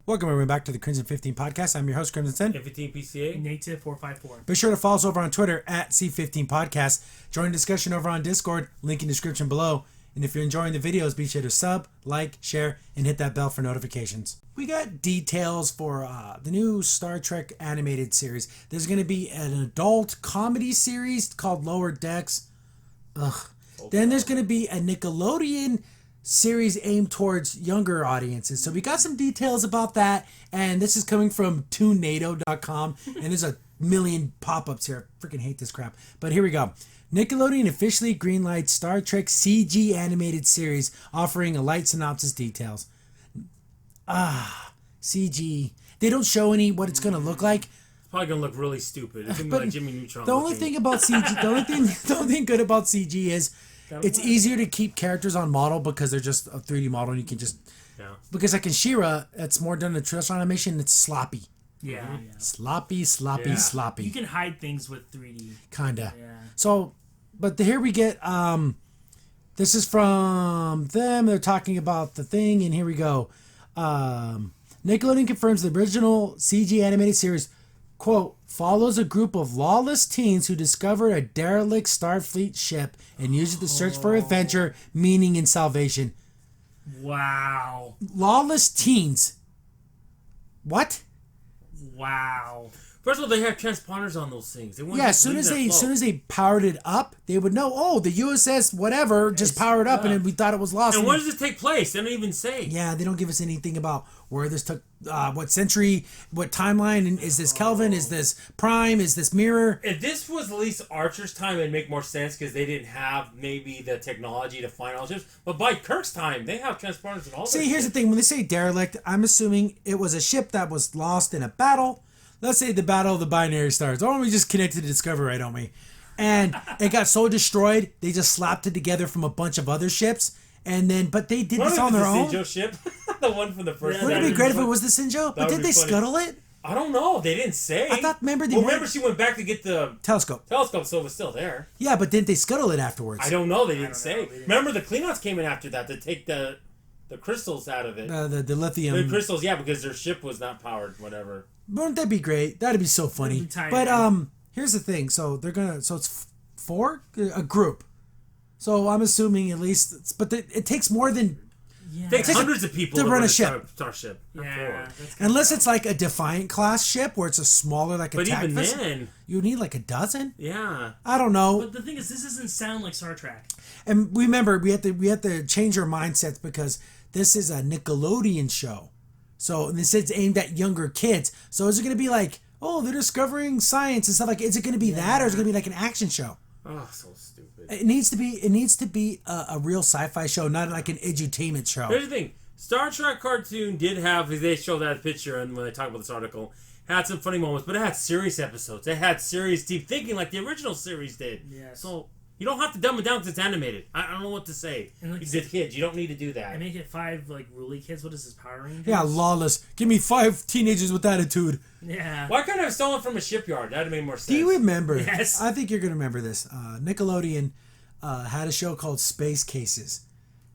Welcome everyone back to the Crimson 15 podcast. I'm your host, Crimson 10. 15 PCA. Native 454. Be sure to follow us over on Twitter at C15 Podcast. Join the discussion over on Discord, link in the description below. And if you're enjoying the videos, be sure to sub, like, share, and hit that bell for notifications. We got details for the new Star Trek animated series. There's going to be an adult comedy series called Lower Decks. Then there's going to be a Nickelodeon series aimed towards younger audiences. So we got some details about that, and this is coming from TuneNado.com, and there's a million pop-ups here. I freaking hate this crap. But here we go. Nickelodeon officially greenlights Star Trek CG animated series, offering a light synopsis details. CG. They don't show any what it's going to look like. It's probably going to look really stupid. It's going to be like Jimmy Neutron. The only thing about CG, the only thing good about CG is it's easier to keep characters on model because they're just a 3D model and you can just... Yeah. Because like in She-Ra, it's more done in traditional animation, it's sloppy. Yeah. Sloppy. You can hide things with 3D. Kinda. Yeah. So, but here we get, this is from them. They're talking about the thing, and here we go. Nickelodeon confirms the original CG animated series, quote, follows a group of lawless teens who discover a derelict Starfleet ship and use it to search for adventure, meaning, and salvation. Wow. Lawless teens. What? Wow. First of all, they have transponders on those things. As soon as they powered it up, they would know, oh, the USS whatever just powered up, and then we thought it was lost. And where does this take place? They don't even say. Yeah, they don't give us anything about where this took, what century, what timeline, and is this Kelvin, is this Prime, is this Mirror? If this was at least Archer's time, it'd make more sense because they didn't have maybe the technology to find all ships. But by Kirk's time, they have transponders and all that. See, here's the thing. When they say derelict, I'm assuming it was a ship that was lost in a battle. Let's say the Battle of the Binary Stars. Or we just connected to Discovery, don't we? And it got so destroyed, they just slapped it together from a bunch of other ships. And then, but they did this on their own. The Sinjo ship? The one from the first. Wouldn't it be great if it was the Sinjo? But did they scuttle it? I don't know. They didn't say. I thought, remember she went back to get the telescope, so it was still there. Yeah, but didn't they scuttle it afterwards? I don't know. They didn't say. Remember, the Klingons came in after that to take the crystals out of it. The lithium. The crystals, yeah, because their ship was not powered, whatever. Wouldn't that be great? That'd be so funny. But here's the thing. So it's four, a group. So I'm assuming at least, but it takes more than. Yeah. It takes hundreds of people to run a ship. Starship. Yeah. Unless it's like a Defiant class ship where it's a smaller like attack. But even then, you need like a dozen. Yeah. I don't know. But the thing is, this doesn't sound like Star Trek. And remember, we have to change our mindsets because this is a Nickelodeon show. So this is aimed at younger kids. So is it going to be like, oh, they're discovering science and stuff like? Is it going to be that, or is it going to be like an action show? Oh, so stupid. It needs to be a real sci-fi show, not like an edutainment show. Here's the thing: Star Trek cartoon did have. They showed that picture, and when they talk about this article, had some funny moments, but it had serious episodes. It had serious deep thinking, like the original series did. Yes. So you don't have to dumb it down because it's animated. I don't know what to say. And like, the kids, you don't need to do that. And make it 5 like ruly kids. What is this, Power Rangers? Yeah, lawless. Give me 5 teenagers with attitude. Yeah. Why couldn't I have stolen from a shipyard? That'd have made more sense. Do you remember? Yes. I think you're gonna remember this. Nickelodeon had a show called Space Cases.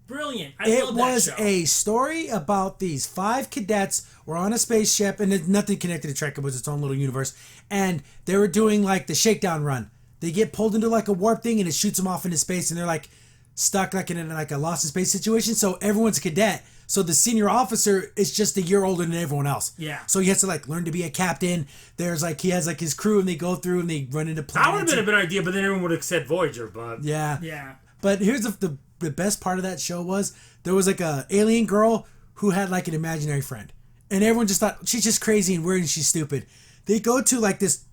Brilliant. It was a story about these 5 cadets were on a spaceship, and it's nothing connected to Trek. It was its own little universe, and they were doing like the shakedown run. They get pulled into like a warp thing, and it shoots them off into space, and they're like stuck like in like a lost in space situation. So everyone's a cadet. So the senior officer is just a year older than everyone else. Yeah. So he has to like learn to be a captain. There's like he has like his crew, and they go through and they run into planets. That would have been a good idea, but then everyone would have said Voyager. But yeah. But here's the best part of that show was there was like a alien girl who had like an imaginary friend, and everyone just thought she's just crazy and weird and she's stupid. They go to like this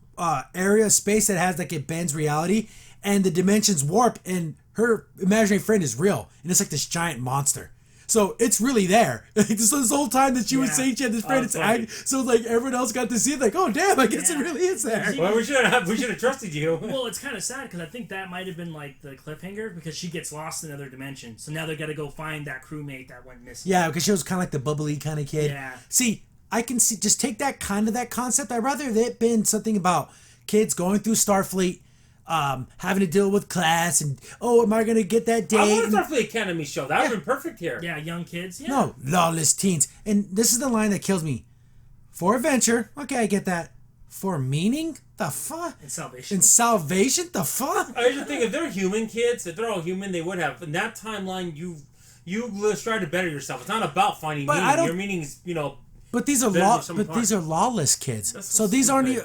area of space that has like it bends reality, and the dimensions warp, and her imaginary friend is real, and it's like this giant monster. So it's really there. So this whole time that she was saying she had this friend, so like everyone else got to see it, like, oh damn, I guess it really is there. Well, we should have trusted you. Well, it's kind of sad because I think that might have been like the cliffhanger because she gets lost in another dimension. So now they got to go find that crewmate that went missing. Yeah, because she was kind of like the bubbly kind of kid. Yeah. See, I can see just take that concept. I'd rather it been something about kids going through Starfleet, having to deal with class, and am I gonna get that date? I want a Starfleet Academy show. That would have been perfect here. Yeah, young kids. Yeah. No, lawless teens. And this is the line that kills me. For adventure. Okay, I get that. For meaning? The fuck? And salvation. And salvation? The fuck? I just think if they're human kids, if they're all human, they would have. In that timeline, you try to better yourself. It's not about finding But meaning. Your meaning is, But these are these are lawless kids. So these aren't.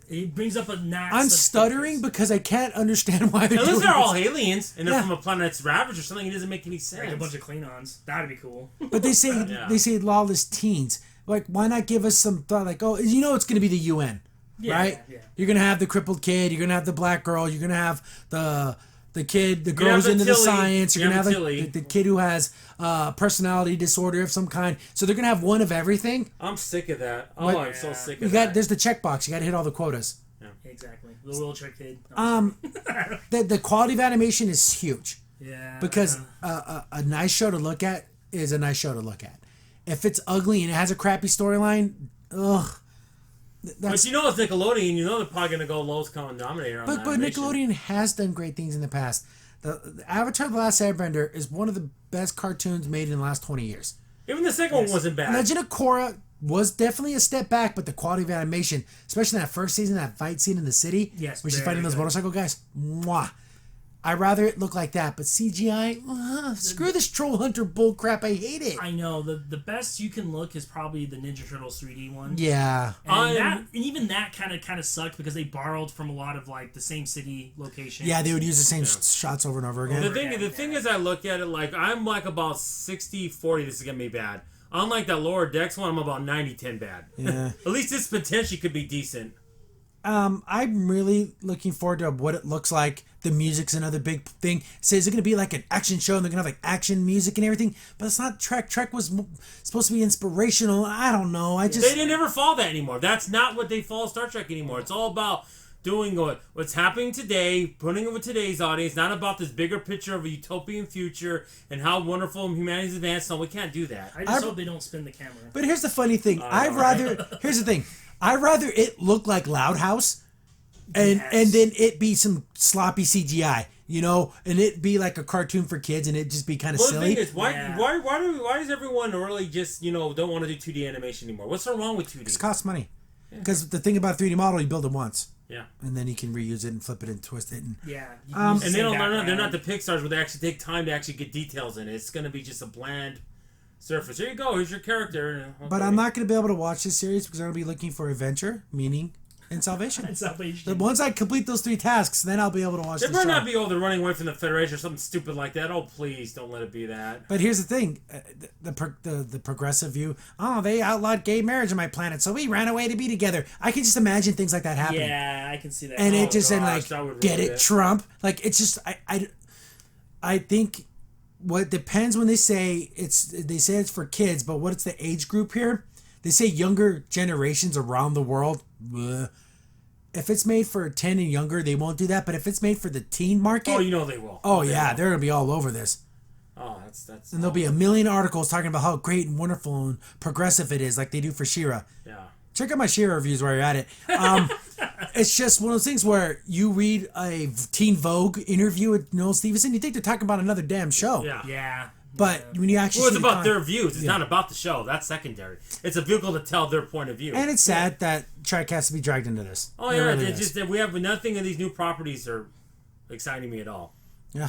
It brings up a gnat. I'm stuttering because I can't understand why they're Unless doing they're all this. aliens and they're from a planet that's ravaged or something, it doesn't make any sense. Like a bunch of Klingons. That'd be cool. But they say lawless teens. Like, why not give us some thought? Like, oh, it's going to be the UN, right? Yeah. You're going to have the crippled kid. You're going to have the black girl. You're going to have the kid that grows into the science. You're going to have the kid who has personality disorder of some kind. So they're going to have one of everything. I'm sick of that. I'm so sick of that. that. There's the checkbox. You got to hit all the quotas. Yeah. Exactly. The wheelchair kid. The quality of animation is huge. Yeah. Because a nice show to look at is a nice show to look at. If it's ugly and it has a crappy storyline, ugh. But it's Nickelodeon. They're probably going to go lowest common denominator on But Nickelodeon has done great things in the past. The Avatar: The Last Airbender is one of the best cartoons made in the last 20 years. Even the second one wasn't bad. Legend of Korra was definitely a step back, but the quality of animation, especially in that first season, that fight scene in the city, where she's fighting those motorcycle guys, mwah. I'd rather it look like that, but CGI, screw this Troll Hunter bullcrap. I hate it. I know. The best you can look is probably the Ninja Turtles 3D one. Yeah. And even that kind of sucked because they borrowed from a lot of like the same city locations. Yeah, they would use the same shots over and over again. The thing is, I look at it like I'm like about 60-40. This is gonna be bad. Unlike that Lower Decks one, I'm about 90-10 bad. Yeah. At least this potentially could be decent. I'm really looking forward to what it looks like. The music's another big thing. So is it going to be like an action show and they're going to have like action music and everything? But it's not Trek. Trek was supposed to be inspirational. I don't know. They never follow that anymore. That's not what they follow Star Trek anymore. It's all about doing what's happening today, putting it with today's audience, not about this bigger picture of a utopian future and how wonderful humanity's advanced. No, we can't do that. I just hope they don't spin the camera. But here's the funny thing. Here's the thing. I'd rather it look like Loud House and then it be some sloppy CGI, and it be like a cartoon for kids and it just be kind of silly. The thing is, why does everyone really just, don't want to do 2D animation anymore? What's so wrong with 2D? It costs money. Because the thing about a 3D model, you build it once. Yeah. And then you can reuse it and flip it and twist it. And and they're not the Pixars where they actually take time to actually get details in it. It's going to be just a bland surface. Here you go. Here's your character. Okay. But I'm not going to be able to watch this series because I'm going to be looking for adventure, meaning, and salvation. Once I complete those 3 tasks, then I'll be able to watch this show. They better not be they're running away from the Federation or something stupid like that. Oh, please, don't let it be that. But here's the thing. The progressive view, they outlawed gay marriage on my planet, so we ran away to be together. I can just imagine things like that happening. Yeah, I can see that. And it just said, get it, Trump? Like, it's just, I think what depends when they say it's for kids, but what it's the age group here? They say younger generations around the world. Bleh. If it's made for 10 and younger, they won't do that. But if it's made for the teen market, they will. They're gonna be all over this. Oh, that's. And there'll be a million articles talking about how great and wonderful and progressive it is, like they do for She-Ra. Yeah. Check out my She-Ra reviews while you're at it. It's just one of those things where you read a Teen Vogue interview with Noel Stevenson, you think they're talking about another damn show. Yeah. But when you actually it's about their views. It's not about the show. That's secondary. It's a vehicle to tell their point of view. And it's sad that Trek has to be dragged into this. Oh, yeah. Really it's just that we have nothing of these new properties are exciting me at all. Yeah.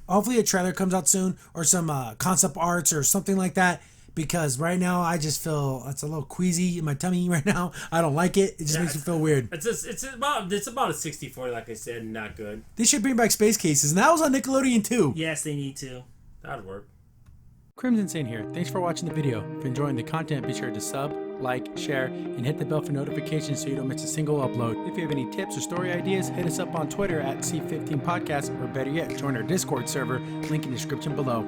Hopefully a trailer comes out soon or some concept arts or something like that. Because right now I just feel it's a little queasy in my tummy right now. I don't like it. It just makes me feel weird. It's about a 60-40, like I said, and not good. They should bring back Space Cases, and that was on Nickelodeon too. Yes, they need to. That'd work. Crimson Saint here. Thanks for watching the video. If you're enjoying the content, be sure to sub, like, share, and hit the bell for notifications so you don't miss a single upload. If you have any tips or story ideas, hit us up on Twitter at C15 Podcast, or better yet, join our Discord server, link in the description below.